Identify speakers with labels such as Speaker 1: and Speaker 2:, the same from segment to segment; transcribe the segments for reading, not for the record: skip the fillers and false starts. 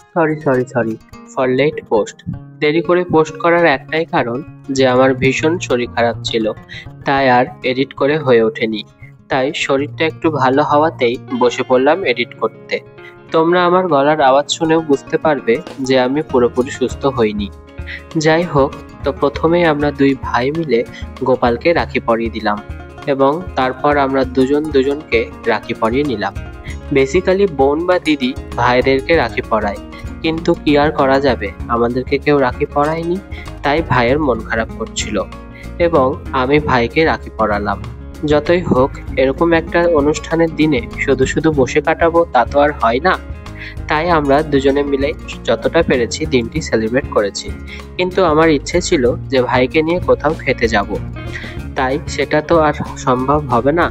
Speaker 1: Sorry for late post. দেরি করে post করার একটাই কারণ যে আমার ভীষণ শরীর খারাপ ছিল, তাই আর এডিট করে হয়ে ওঠেনি। তাই শরীরটা একটু ভালো হওয়াতেই বসে পড়লাম এডিট করতে। তোমরা আমার গলার আওয়াজ শুনেও বুঝতে পারবে যে আমি পুরোপুরি সুস্থ হইনি। যাই হোক, তো প্রথমেই আমরা দুই ভাই মিলে গোপালকে রাখি পরিয়ে দিলাম এবং তারপর আমরা দুজন দুজনকে রাখি পরিয়ে নিলাম। বেসিক্যালি বোন বা দিদি ভাইদেরকে রাখি পরায়, কিন্তু কি আর করা যাবে, আমাদেরকে কেউ রাখি পরায়নি, তাই ভাইয়ের মন খারাপ করছিল এবং আমি ভাইকে রাখি পরালাম। যতই হোক, এরকম একটা অনুষ্ঠানের দিনে শুধু শুধু বসে কাটাবো তা তো আর হয় না। তাই আমরা দুজনে মিলে যতটা পেরেছি দিনটি সেলিব্রেট করেছি, কিন্তু আমার ইচ্ছে ছিল যে ভাইকে নিয়ে কোথাও খেতে যাব। তাই সেটা তো আর সম্ভব হবে না,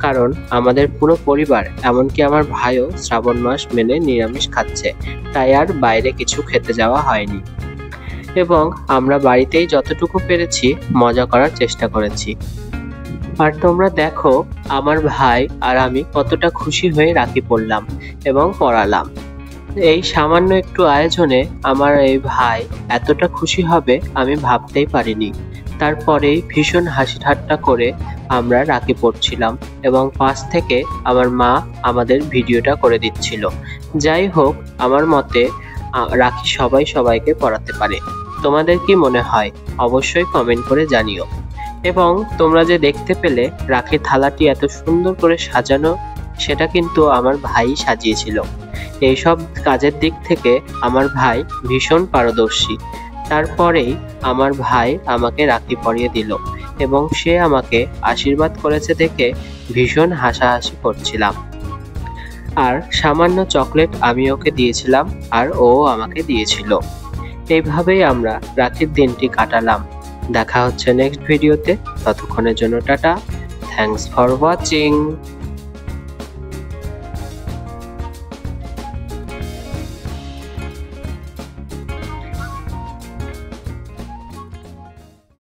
Speaker 1: কারণ আমাদের পুরো পরিবার, এমনকি আমার ভাইও শ্রাবণ মাস মেনে নিরামিষ খাচ্ছে, তাই আর বাইরে কিছু খেতে যাওয়া হয়নি এবং আমরা বাড়িতেই যতটুকু পেরেছি মজা করার চেষ্টা করেছি। আর তোমরা দেখো আমার ভাই আর আমি কতটা খুশি হয়ে রাখি পরলাম এবং পরালাম। এই সামান্য একটু আয়োজনে আমার এই ভাই এতটা খুশি হবে আমি ভাবতেই পারিনি। তারপরেই ভীষণ হাসি ঠাট্টা করে আমরা রাখি পড়ছিলাম এবং পাশ থেকে আমার মা আমাদের ভিডিওটা করে দিচ্ছিল। যাই হোক, আমার মতে রাখি সবাই সবাইকে পরাতে পারে। তোমাদের কি মনে হয় অবশ্যই কমেন্ট করে জানিও। এবং তোমরা যে দেখতে পেলে রাখির থালাটি এত সুন্দর করে সাজানো, সেটা কিন্তু আমার ভাই সাজিয়েছিল। এইসব কাজের দিক থেকে আমার ভাই ভীষণ পারদর্শী। তারপরেই আমার ভাই আমাকে রাখি পরিয়ে দিল এবং সে আমাকে আশীর্বাদ করেছে দেখে ভীষণ হাসাহাসি করছিলাম। আর সামান্য চকলেট আমি ওকে দিয়েছিলাম আর ও আমাকে দিয়েছিল। এইভাবেই আমরা রাখির দিনটি কাটালাম। দেখা হচ্ছে নেক্সট ভিডিওতে। ততক্ষণের জন্য টাটা। Thanks for watching.